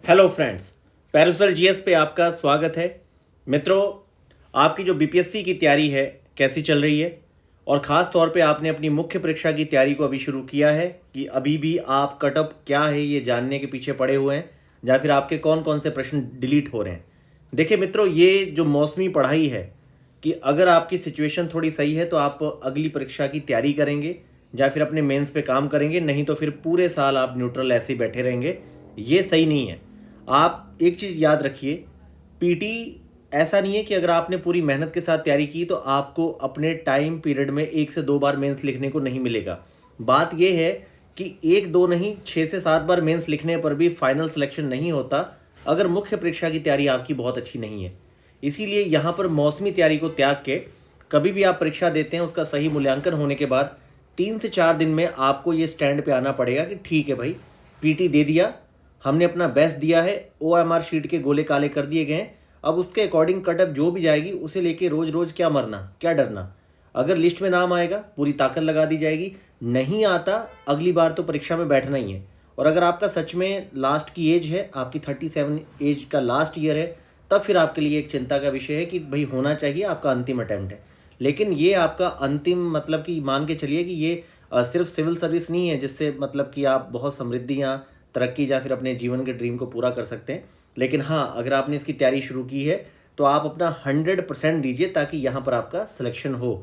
Hello friends, parasol GS पे आपका स्वागत है। मित्रों, आपकी जो बीपीएससी की तैयारी है कैसी चल रही है, और ख़ास तौर पे आपने अपनी मुख्य परीक्षा की तैयारी को अभी शुरू किया है कि अभी भी आप कटअप क्या है ये जानने के पीछे पड़े हुए हैं, या फिर आपके कौन कौन से प्रश्न डिलीट हो रहे हैं। देखिए मित्रों, ये जो मौसमी पढ़ाई है कि अगर आपकी सिचुएशन थोड़ी सही है तो आप अगली परीक्षा की तैयारी करेंगे या फिर अपने मेंस पे काम करेंगे, नहीं तो फिर पूरे साल आप न्यूट्रल ऐसे ही बैठे रहेंगे। ये सही नहीं है। आप एक चीज़ याद रखिए, पीटी ऐसा नहीं है कि अगर आपने पूरी मेहनत के साथ तैयारी की तो आपको अपने टाइम पीरियड में 1 से 2 बार मेंस लिखने को नहीं मिलेगा। बात यह है कि 1 2 नहीं, 6 से 7 बार मेंस लिखने पर भी फाइनल सिलेक्शन नहीं होता अगर मुख्य परीक्षा की तैयारी आपकी बहुत अच्छी नहीं है। इसीलिए यहाँ पर मौसमी तैयारी को त्याग के कभी भी आप परीक्षा देते हैं, उसका सही मूल्यांकन होने के बाद 3 से 4 दिन में आपको ये स्टैंड पे आना पड़ेगा कि ठीक है भाई, पीटी दे दिया, हमने अपना बेस्ट दिया है, ओएमआर शीट के गोले काले कर दिए गए हैं, अब उसके अकॉर्डिंग कटअप जो भी जाएगी उसे लेके रोज रोज क्या मरना, क्या डरना। अगर लिस्ट में नाम आएगा पूरी ताकत लगा दी जाएगी, नहीं आता अगली बार तो परीक्षा में बैठना ही है। और अगर आपका सच में लास्ट की एज है, आपकी 37 एज का लास्ट ईयर है, तब फिर आपके लिए एक चिंता का विषय है कि भाई होना चाहिए, आपका अंतिम अटेम्प्ट है। लेकिन ये आपका अंतिम मतलब कि मान के चलिए कि ये सिर्फ सिविल सर्विस नहीं है जिससे मतलब कि आप बहुत समृद्धियाँ, तरक्की या फिर अपने जीवन के ड्रीम को पूरा कर सकते हैं। लेकिन हाँ, अगर आपने इसकी तैयारी शुरू की है तो आप अपना 100% दीजिए ताकि यहाँ पर आपका सिलेक्शन हो।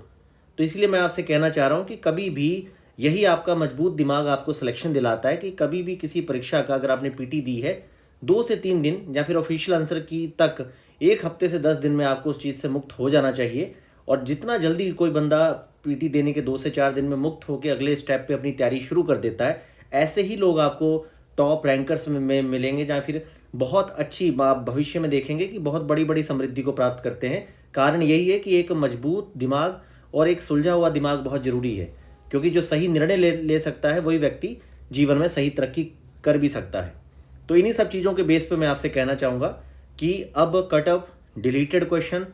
तो इसलिए मैं आपसे कहना चाह रहा हूँ कि कभी भी यही आपका मजबूत दिमाग आपको सिलेक्शन दिलाता है कि कभी भी किसी परीक्षा का अगर आपने पीटी दी है 2 से 3 दिन या फिर ऑफिशियल आंसर की तक 1 हफ्ते से 10 दिन में आपको उस चीज़ से मुक्त हो जाना चाहिए। और जितना जल्दी कोई बंदा पीटी देने के 2 से 4 दिन में मुक्त होकर अगले स्टेप पे अपनी तैयारी शुरू कर देता है, ऐसे ही लोग आपको टॉप रैंकर्स में मिलेंगे, या फिर बहुत अच्छी आप भविष्य में देखेंगे कि बहुत बड़ी बड़ी समृद्धि को प्राप्त करते हैं। कारण यही है कि एक मजबूत दिमाग और एक सुलझा हुआ दिमाग बहुत ज़रूरी है, क्योंकि जो सही निर्णय ले सकता है वही व्यक्ति जीवन में सही तरक्की कर भी सकता है। तो इन्हीं सब चीज़ों के बेस पे मैं आपसे कहना चाहूँगा कि अब कटअप डिलीटेड क्वेश्चन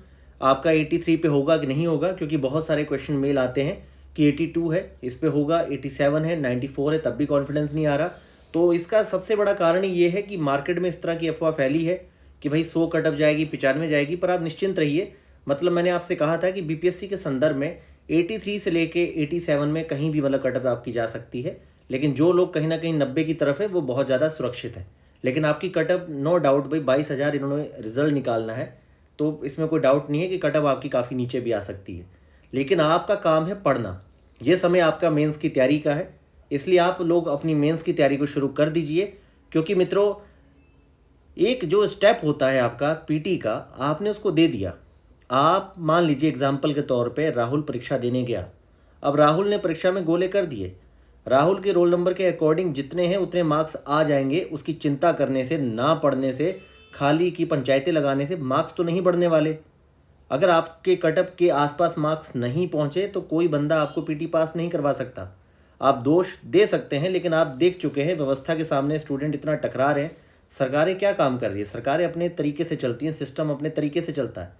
आपका 83 पे होगा कि नहीं होगा, क्योंकि बहुत सारे क्वेश्चन मेल आते हैं कि 82 है, इस पे होगा, 87 है, 94 है, तब भी कॉन्फिडेंस नहीं आ रहा। तो इसका सबसे बड़ा कारण ये है कि मार्केट में इस तरह की अफवाह फैली है कि भाई 100 कटअप जाएगी, 95 जाएगी। पर आप निश्चिंत रहिए, मतलब मैंने आपसे कहा था कि बीपीएससी के संदर्भ में 83 से लेके 87 में कहीं भी मतलब कटअप आपकी जा सकती है। लेकिन जो लोग कहीं ना कहीं 90 की तरफ है वो बहुत ज़्यादा सुरक्षित है। लेकिन आपकी कटअप नो डाउट भाई 22,000 इन्होंने रिजल्ट निकालना है, तो इसमें कोई डाउट नहीं है कि कटअप आपकी काफ़ी नीचे भी आ सकती है। लेकिन आपका काम है पढ़ना, ये समय आपका मेंस की तैयारी का है। इसलिए आप लोग अपनी मेंस की तैयारी को शुरू कर दीजिए, क्योंकि मित्रों एक जो स्टेप होता है आपका पीटी का, आपने उसको दे दिया। आप मान लीजिए एग्जाम्पल के तौर पे राहुल परीक्षा देने गया, अब राहुल ने परीक्षा में गोले कर दिए, राहुल के रोल नंबर के अकॉर्डिंग जितने हैं उतने मार्क्स आ जाएंगे। उसकी चिंता करने से, ना पढ़ने से, खाली की पंचायतें लगाने से मार्क्स तो नहीं बढ़ने वाले। अगर आपके कटअप के आसपास मार्क्स नहीं पहुंचे तो कोई बंदा आपको पीटी पास नहीं करवा सकता। आप दोष दे सकते हैं, लेकिन आप देख चुके हैं व्यवस्था के सामने स्टूडेंट इतना टकरा रहे हैं। सरकारें क्या काम कर रही है, सरकारें अपने तरीके से चलती हैं, सिस्टम अपने तरीके से चलता है।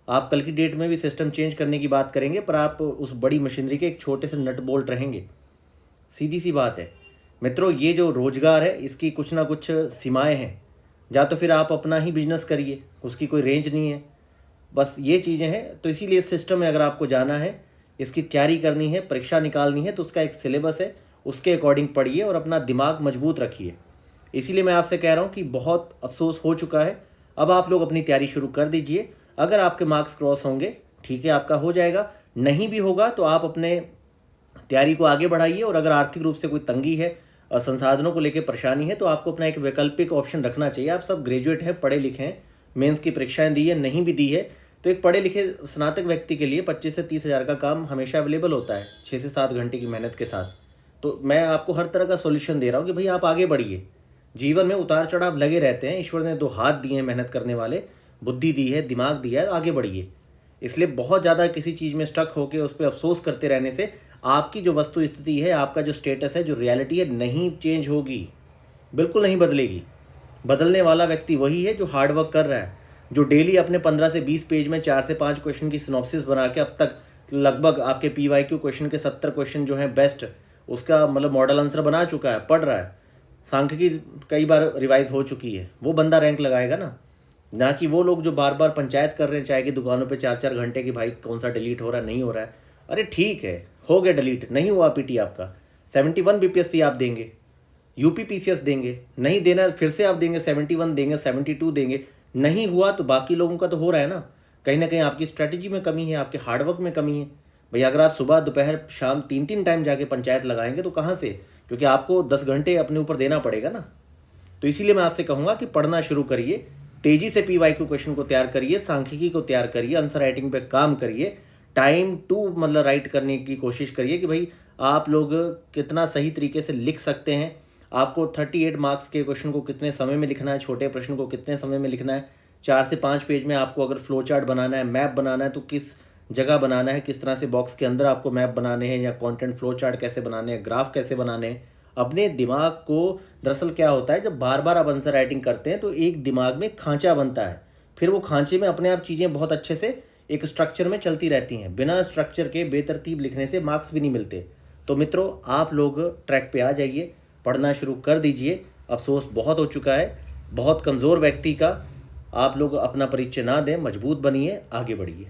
आप कल की डेट में भी सिस्टम चेंज करने की बात करेंगे, पर आप उस बड़ी मशीनरी के एक छोटे से नट बोल्ट रहेंगे। सीधी सी बात है मित्रों, ये जो रोजगार है इसकी कुछ ना कुछ सीमाएं हैं। या तो फिर आप अपना ही बिजनेस करिए, उसकी कोई रेंज नहीं है। बस ये चीज़ें हैं। तो इसीलिए सिस्टम में अगर आपको जाना है, इसकी तैयारी करनी है, परीक्षा निकालनी है, तो उसका एक सिलेबस है, उसके अकॉर्डिंग पढ़िए और अपना दिमाग मजबूत रखिए। इसीलिए मैं आपसे कह रहा हूँ कि बहुत अफसोस हो चुका है, अब आप लोग अपनी तैयारी शुरू कर दीजिए। अगर आपके मार्क्स क्रॉस होंगे ठीक है, आपका हो जाएगा, नहीं भी होगा तो आप अपने तैयारी को आगे बढ़ाइए। और अगर आर्थिक रूप से कोई तंगी है, संसाधनों को लेकर परेशानी है, तो आपको अपना एक वैकल्पिक ऑप्शन रखना चाहिए। आप सब ग्रेजुएट हैं, पढ़े लिखे हैं, मेंस की परीक्षाएं दी है, नहीं भी दी है, तो एक पढ़े लिखे स्नातक व्यक्ति के लिए 25 से 30 हज़ार का काम हमेशा अवेलेबल होता है 6 से 7 घंटे की मेहनत के साथ। तो मैं आपको हर तरह का सॉल्यूशन दे रहा हूँ कि भाई आप आगे बढ़िए। जीवन में उतार चढ़ाव लगे रहते हैं, ईश्वर ने 2 हाथ दिए हैं मेहनत करने वाले, बुद्धि दी है, दिमाग दिया है, आगे बढ़िए। इसलिए बहुत ज़्यादा किसी चीज़ में स्टक होकर उस पर अफसोस करते रहने से आपकी जो वस्तु स्थिति है, आपका जो स्टेटस है, जो रियलिटी है, नहीं चेंज होगी, बिल्कुल नहीं बदलेगी। बदलने वाला व्यक्ति वही है जो हार्डवर्क कर रहा है, जो डेली अपने 15 से 20 पेज में 4 से 5 क्वेश्चन की सिनॉप्सिस बना के अब तक लगभग आपके PYQ क्वेश्चन के 70 क्वेश्चन जो हैं बेस्ट, उसका मतलब मॉडल आंसर बना चुका है, पढ़ रहा है। सांख्यिकी कई बार रिवाइज हो चुकी है, वो बंदा रैंक लगाएगा ना कि वो लोग जो बार बार पंचायत कर रहे हैं चाय की दुकानों पे 4-4 घंटे की, भाई कौन सा डिलीट हो रहा है नहीं हो रहा है। अरे ठीक है, हो गया डिलीट, नहीं हुआ पीटी आपका, 71 बीपीएससी आप देंगे, यूपी पीसीएस देंगे, नहीं देना फिर से आप देंगे 71 देंगे, 72 देंगे, नहीं हुआ तो बाकी लोगों का तो हो रहा है ना कहीं आपकी स्ट्रैटेजी में कमी है, आपके हार्डवर्क में कमी है। भाई अगर आप सुबह दोपहर शाम 3-3 टाइम जाके पंचायत लगाएंगे तो कहाँ से, क्योंकि आपको 10 घंटे अपने ऊपर देना पड़ेगा ना। तो इसीलिए मैं आपसे कहूँगा कि पढ़ना शुरू करिए, तेजी से पीवाईक्यू क्वेश्चन को तैयार करिए, सांख्यिकी को तैयार करिए, आंसर राइटिंग पे काम करिए, टाइम टू मतलब राइट करने की कोशिश करिए कि भाई आप लोग कितना सही तरीके से लिख सकते हैं। आपको 38 मार्क्स के क्वेश्चन को कितने समय में लिखना है, छोटे प्रश्न को कितने समय में लिखना है, 4 से 5 पेज में आपको अगर फ्लो चार्ट बनाना है, मैप बनाना है तो किस जगह बनाना है, किस तरह से बॉक्स के अंदर आपको मैप बनाने हैं या कंटेंट फ्लो चार्ट कैसे बनाने हैं, ग्राफ कैसे बनाने हैं। अपने दिमाग को, दरअसल क्या होता है जब बार बार आप आंसर राइटिंग करते हैं तो एक दिमाग में खांचा बनता है, फिर वो खांचे में अपने आप चीज़ें बहुत अच्छे से एक स्ट्रक्चर में चलती रहती हैं। बिना स्ट्रक्चर के बेतरतीब लिखने से मार्क्स भी नहीं मिलते। तो मित्रों आप लोग ट्रैक पे आ जाइए, पढ़ना शुरू कर दीजिए। अफसोस बहुत हो चुका है, बहुत कमज़ोर व्यक्ति का आप लोग अपना परिचय ना दें, मजबूत बनिए, आगे बढ़िए।